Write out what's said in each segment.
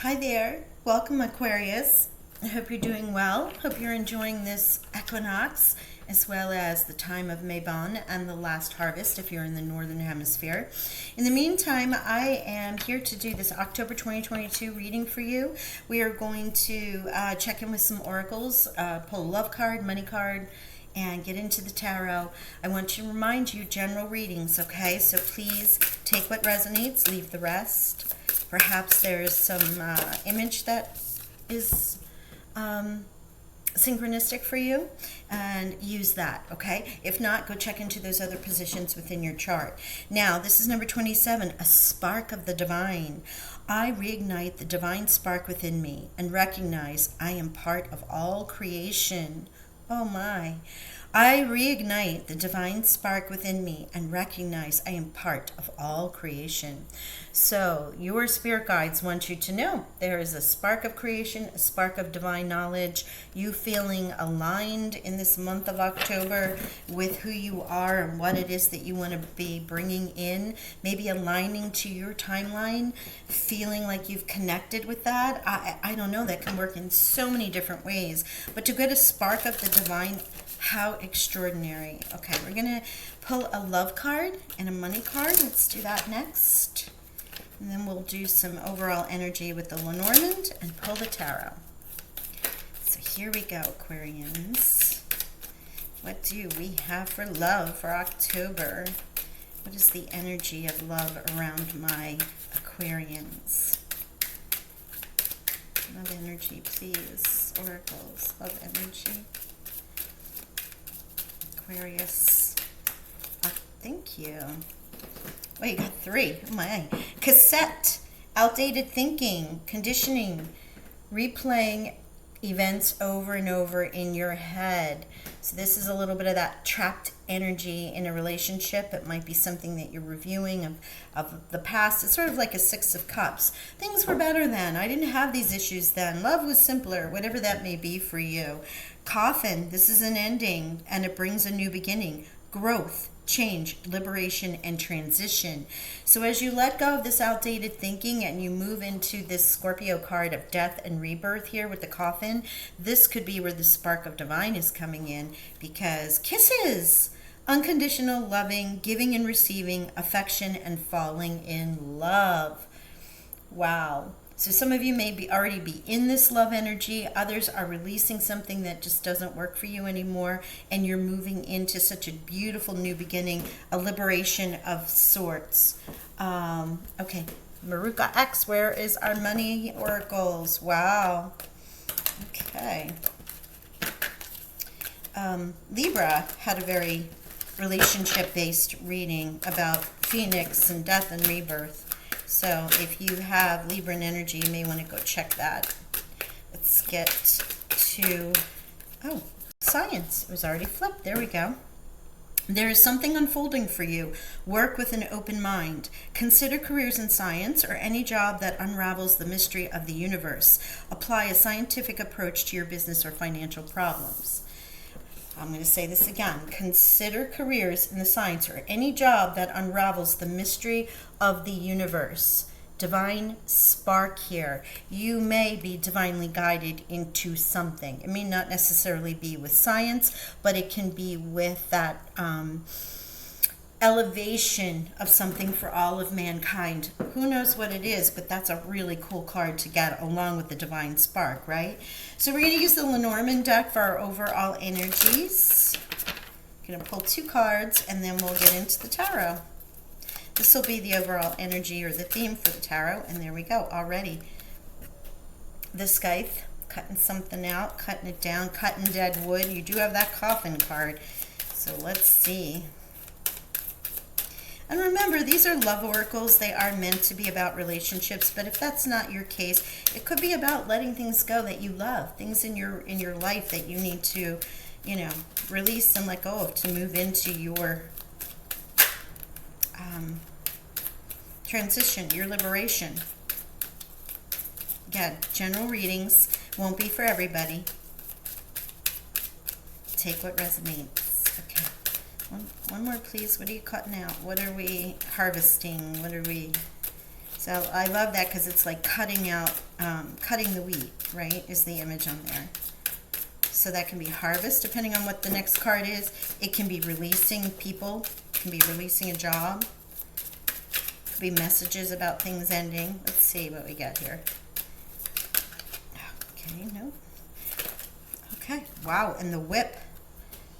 Hi there. Welcome, Aquarius. I hope you're doing well. Hope you're enjoying this equinox as well as the time of Mabon and the last harvest if you're in the northern hemisphere. In the meantime, I am here to do this October 2022 reading for you. We are going to check in with some oracles, pull a love card, money card, and get into the tarot. I want to remind you general readings, okay? So please take what resonates, leave the rest. Perhaps there's some image that is synchronistic for you, and use that, okay? If not, go check into those other positions within your chart. Now, this is number 27, a spark of the divine. I reignite the divine spark within me and recognize I am part of all creation. Oh my. I reignite the divine spark within me and recognize I am part of all creation. So, your spirit guides want you to know there is a spark of creation, a spark of divine knowledge, you feeling aligned in this month of October with who you are and what it is that you want to be bringing in, maybe aligning to your timeline, feeling like you've connected with that. I don't know, that can work in so many different ways. But to get a spark of the divine, how extraordinary. Okay, we're going to pull a love card and a money card. Let's do that next. And then we'll do some overall energy with the Lenormand and pull the tarot. So here we go, Aquarians. What do we have for love for October? What is the energy of love around my Aquarians? Love energy, please. Oracles, love energy. Aquarius. Oh, thank you. Wait, you got three. Oh my. Cassette. Outdated thinking. Conditioning. Replaying events over and over in your head. So this is a little bit of that trapped energy in a relationship. It might be something that you're reviewing of the past. It's sort of like a Six of Cups. Things were better then. I didn't have these issues then. Love was simpler, whatever that may be for you. Coffin. This is an ending, and it brings a new beginning. Growth, change, liberation, and transition. So as you let go of this outdated thinking and you move into this Scorpio card of death and rebirth here with the coffin, this could be where the spark of divine is coming in, because kisses, unconditional loving, giving and receiving, affection, and falling in love. Wow. So some of you may already be in this love energy. Others are releasing something that just doesn't work for you anymore, and you're moving into such a beautiful new beginning, a liberation of sorts. Okay, Maruka X, where is our money oracles? Wow. Okay. Libra had a very relationship-based reading about Phoenix and death and rebirth. So if you have Libran energy, you may want to go check that. Let's get to, science. It was already flipped. There we go. There is something unfolding for you. Work with an open mind. Consider careers in science or any job that unravels the mystery of the universe. Apply a scientific approach to your business or financial problems. I'm going to say this again. Consider careers in the science or any job that unravels the mystery of the universe. Divine spark here. You may be divinely guided into something. It may not necessarily be with science, but it can be with that elevation of something for all of mankind. Who knows what it is, but that's a really cool card to get along with the divine spark, right? So we're going to use the Lenormand deck for our overall energies. I'm going to pull two cards and then we'll get into the tarot. This will be the overall energy or the theme for the tarot, and there we go already. The scythe, cutting something out, cutting it down, cutting dead wood. You do have that coffin card. So let's see. And remember, these are love oracles. They are meant to be about relationships, but if that's not your case, it could be about letting things go that you love, things in your life that you need to, release and let go of to move into your transition, your liberation. Again, general readings won't be for everybody. Take what resonates. Okay. One more, please. What are you cutting out? What are we harvesting? What are we So I love that because it's like cutting out, cutting the wheat, right, is the image on there. So that can be harvest, depending on what the next card is. It can be releasing people, it can be releasing a job. It could be messages about things ending. Let's see what we got here. Okay, no. Okay, wow, and the whip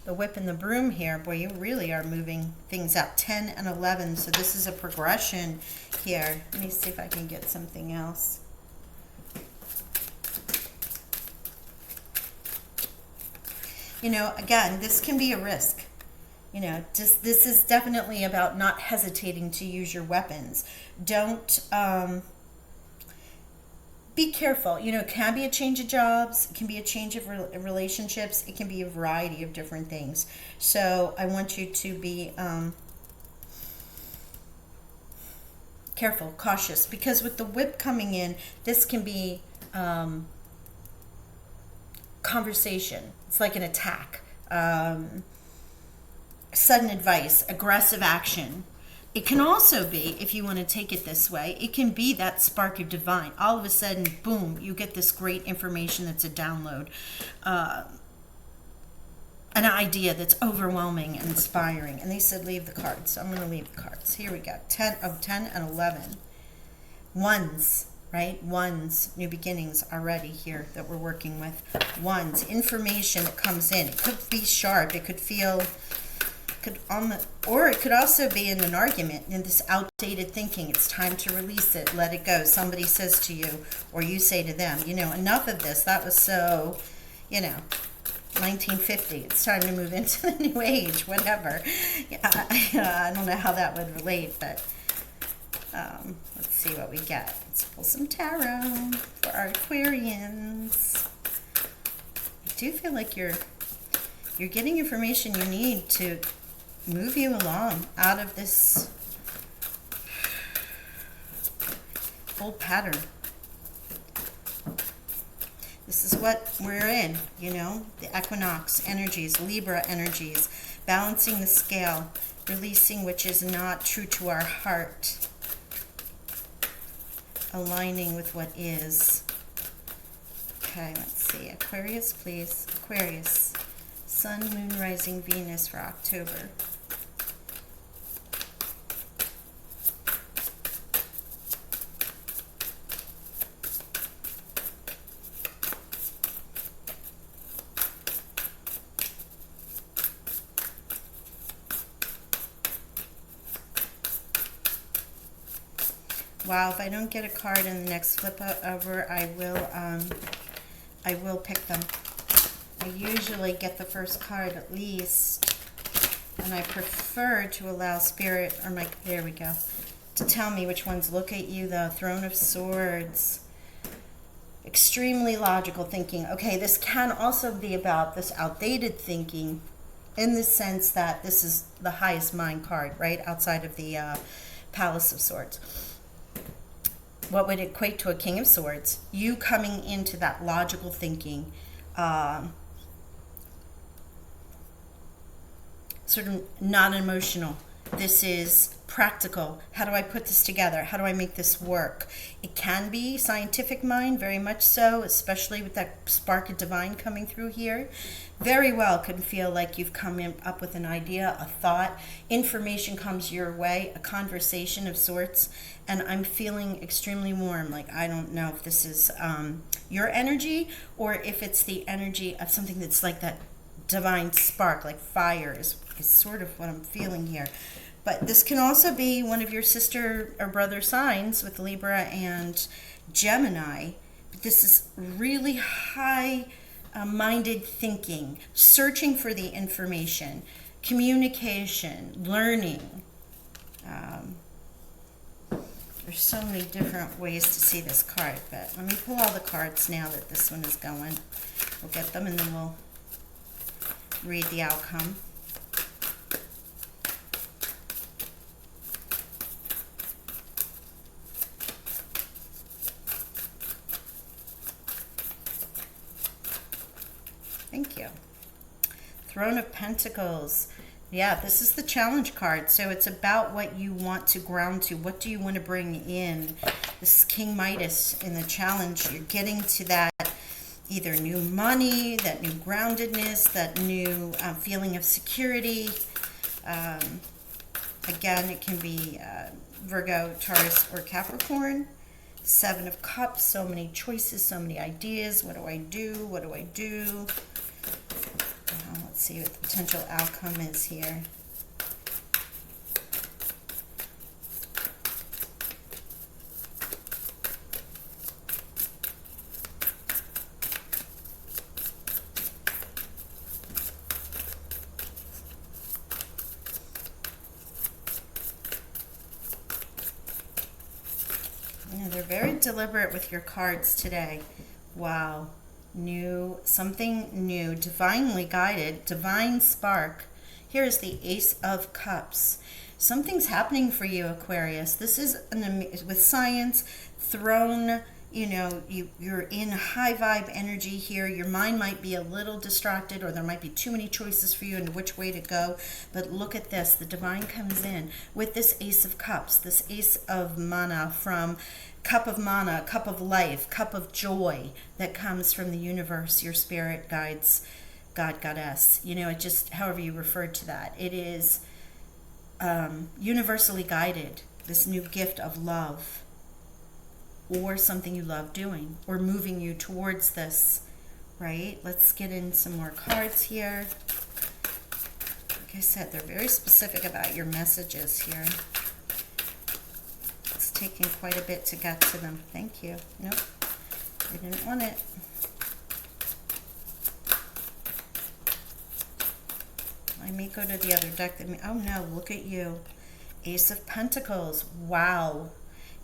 and the broom here, boy, you really are moving things out. 10 and 11, so this is a progression here. Let me see if I can get something else. You know, again, this can be a risk. You know, just this is definitely about not hesitating to use your weapons. Don't be careful. You know, it can be a change of jobs, it can be a change of relationships, it can be a variety of different things. So I want you to be careful, cautious, because with the whip coming in, this can be conversation. It's like an attack, sudden advice, aggressive action. It can also be, if you want to take it this way, it can be that spark of divine. All of a sudden, boom, you get this great information that's a download, an idea that's overwhelming and inspiring. And they said leave the cards, so I'm going to leave the cards. Here we go, 10 and 11. Ones. Right? Ones, new beginnings already here that we're working with. Ones, information that comes in. It could be sharp. It could feel, or it could also be in an argument, in this outdated thinking. It's time to release it, let it go. Somebody says to you, or you say to them, you know, enough of this. That was so, you know, 1950. It's time to move into the new age, whatever. I don't know how that would relate, but let's see what we get. Let's pull some tarot for our Aquarians. I do feel like you're getting information you need to move you along out of this old pattern. This is what we're in, you know, the equinox energies, Libra energies, balancing the scale, releasing which is not true to our heart, aligning with what is. Okay, let's see. Aquarius, please. Aquarius. Sun, Moon, Rising, Venus for October. Wow, if I don't get a card in the next flip over, I will pick them. I usually get the first card at least, and I prefer to allow Spirit, or there we go, to tell me which ones. Look at you, the Throne of Swords. Extremely logical thinking. Okay, this can also be about this outdated thinking in the sense that this is the highest mind card, right, outside of the Palace of Swords. What would equate to a King of Swords? You coming into that logical thinking, sort of not emotional. This is practical. How do I put this together? How do I make this work? It can be scientific mind, very much so, especially with that spark of divine coming through here. Very well can feel like you've come up with an idea, a thought, information comes your way, a conversation of sorts, and I'm feeling extremely warm. Like, I don't know if this is your energy or if it's the energy of something that's like that divine spark, like fire is sort of what I'm feeling here. But this can also be one of your sister or brother signs with Libra and Gemini. But this is really high-minded thinking, searching for the information, communication, learning. There's so many different ways to see this card, but let me pull all the cards now that this one is going. We'll get them and then we'll read the outcome. Thank you. Throne of Pentacles. Yeah, this is the challenge card. So it's about what you want to ground to. What do you want to bring in? This is King Midas in the challenge. You're getting to that either new money, that new groundedness, that new feeling of security. Um, Again, it can be Virgo, Taurus, or Capricorn. Seven of Cups, so many choices, so many ideas. What do I do? What do I do? Let's see what the potential outcome is here. Yeah, they're very deliberate with your cards today. Wow. New, something new, divinely guided, divine spark. Here is the Ace of Cups. Something's happening for you, Aquarius. This is with science, throne, you're in high vibe energy here. Your mind might be a little distracted, or there might be too many choices for you and which way to go. But look at this. The divine comes in with this Ace of Cups, this Ace of Mana from cup of mana, cup of life, cup of joy that comes from the universe, your spirit guides, God, goddess. It just, however you refer to that. It is universally guided, this new gift of love, or something you love doing, or moving you towards this, right? Let's get in some more cards here. Like I said, they're very specific about your messages here. It's taking quite a bit to get to them. Thank you. Nope, I didn't want it. I may go to the other deck. Oh no, look at you. Ace of Pentacles. Wow.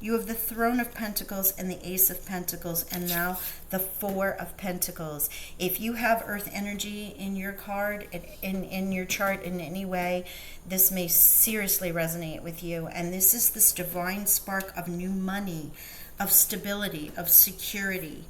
You have the Throne of Pentacles and the Ace of Pentacles, and now the Four of Pentacles. If you have Earth energy in your card, in your chart in any way, this may seriously resonate with you. And this is this divine spark of new money, of stability, of security.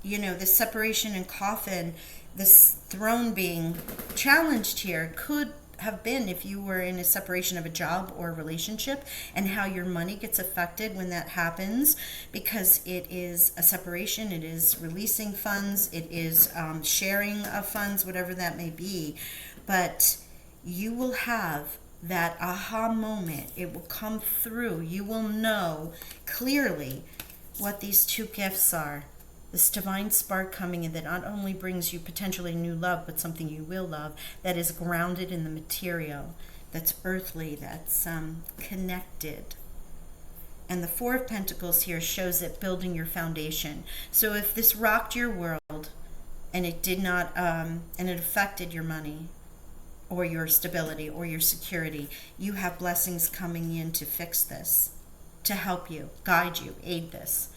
This separation and coffin, this throne being challenged here could have been if you were in a separation of a job or a relationship, and how your money gets affected when that happens, because it is a separation, it is releasing funds, it is sharing of funds, whatever that may be. But you will have that aha moment. It will come through. You will know clearly what these two gifts are. This divine spark coming in that not only brings you potentially new love, but something you will love that is grounded in the material, that's earthly, that's connected. And the Four of Pentacles here shows it building your foundation. So if this rocked your world and it did not, and it affected your money or your stability or your security, you have blessings coming in to fix this, to help you, guide you, aid this.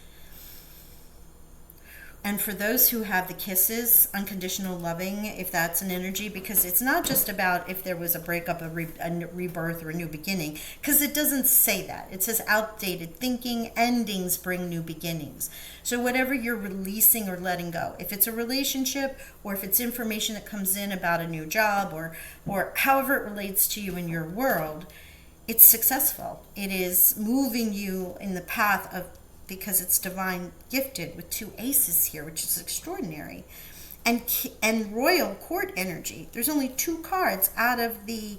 And for those who have the kisses, unconditional loving, if that's an energy, because it's not just about if there was a breakup, a rebirth, or a new beginning, because it doesn't say that. It says outdated thinking, endings bring new beginnings. So whatever you're releasing or letting go, if it's a relationship, or if it's information that comes in about a new job, or however it relates to you in your world, it's successful. It is moving you in the path of, because it's divine gifted with two aces here, which is extraordinary. And royal court energy. There's only two cards out of the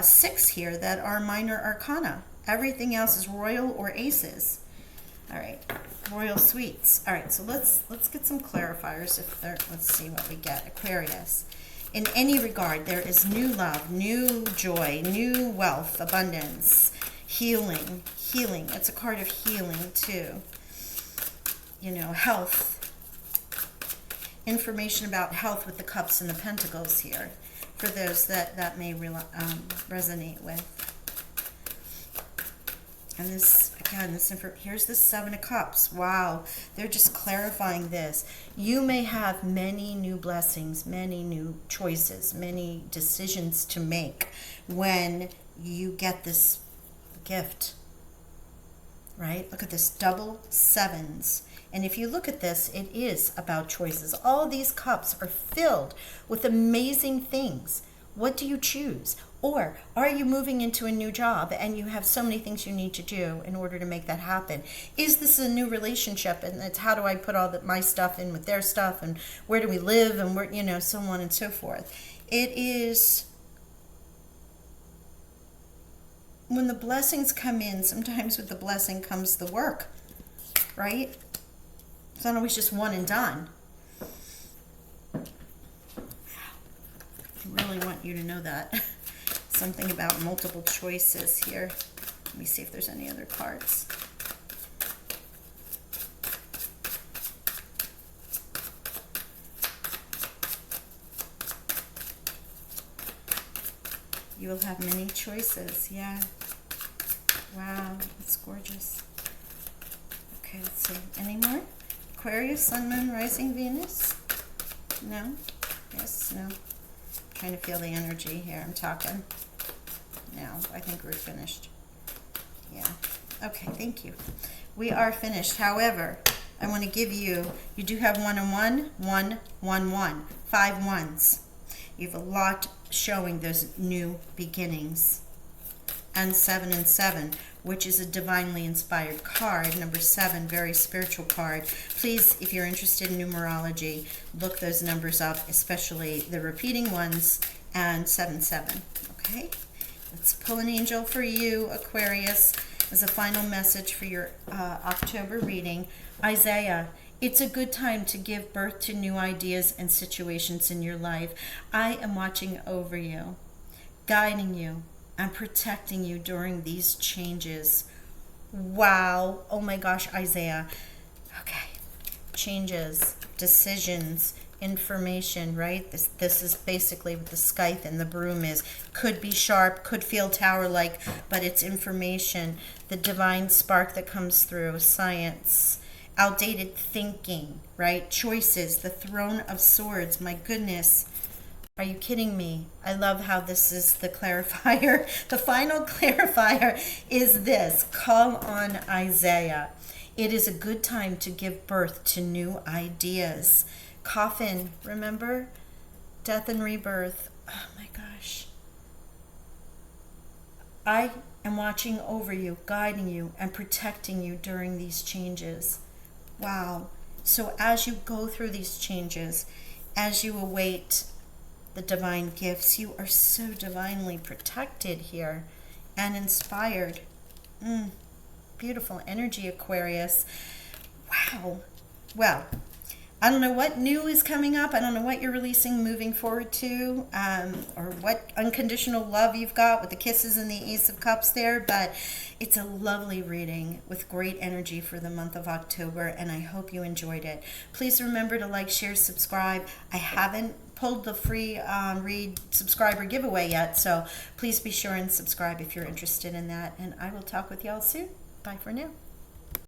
6 here that are minor arcana. Everything else is royal or aces. All right, royal suites. All right, so let's get some clarifiers. Let's see what we get. Aquarius. In any regard, there is new love, new joy, new wealth, abundance, healing. It's a card of healing too. Health. Information about health with the cups and the pentacles here, for those that may resonate with. And this, again, here's the Seven of Cups. Wow, they're just clarifying this. You may have many new blessings, many new choices, many decisions to make when you get this gift. Right? Look at this, double sevens. And if you look at this, it is about choices. All of these cups are filled with amazing things. What do you choose? Or are you moving into a new job and you have so many things you need to do in order to make that happen? Is this a new relationship, and it's how do I put all my stuff in with their stuff, and where do we live, and where, so on and so forth. It is when the blessings come in, sometimes with the blessing comes the work, right? It's not always just one and done. I really want you to know that. Something about multiple choices here. Let me see if there's any other cards. You will have many choices. Yeah. Wow, that's gorgeous. Okay, let's see. Any more? Aquarius, Sun, Moon, Rising, Venus? No? Yes, no? Trying to feel the energy here. I'm talking. No, I think we're finished. Yeah. Okay, thank you. We are finished. However, I want to give you, you do have 1 and 1, 1, 1, 1. 5 ones. You have a lot showing those new beginnings. And 7 and 7, which is a divinely inspired card. Number 7, very spiritual card. Please, if you're interested in numerology, look those numbers up, especially the repeating ones and 7, 7. Okay? Let's pull an angel for you, Aquarius, as a final message for your October reading. Isaiah, it's a good time to give birth to new ideas and situations in your life. I am watching over you, guiding you, and protecting you during these changes. Wow. Oh my gosh, Isaiah. Okay. Changes, decisions, information, right? This is basically what the scythe and the broom is. Could be sharp, could feel tower-like, but it's information. The divine spark that comes through, science, outdated thinking, right? Choices, the throne of swords. My goodness. Are you kidding me? I love how this is the clarifier. The final clarifier is this. Call on Isaiah. It is a good time to give birth to new ideas. Coffin, remember? Death and rebirth. Oh my gosh. I am watching over you, guiding you, and protecting you during these changes. Wow. So as you go through these changes, as you await the divine gifts, you are so divinely protected here and inspired. Beautiful energy, Aquarius. Wow. Well, I don't know what new is coming up. I don't know what you're releasing, moving forward to, or what unconditional love you've got with the kisses and the Ace of Cups there, but it's a lovely reading with great energy for the month of October, and I hope you enjoyed it. Please remember to like, share, subscribe. I haven't pulled the free read subscriber giveaway yet, so please be sure and subscribe if you're interested in that, and I will talk with y'all soon. Bye for now.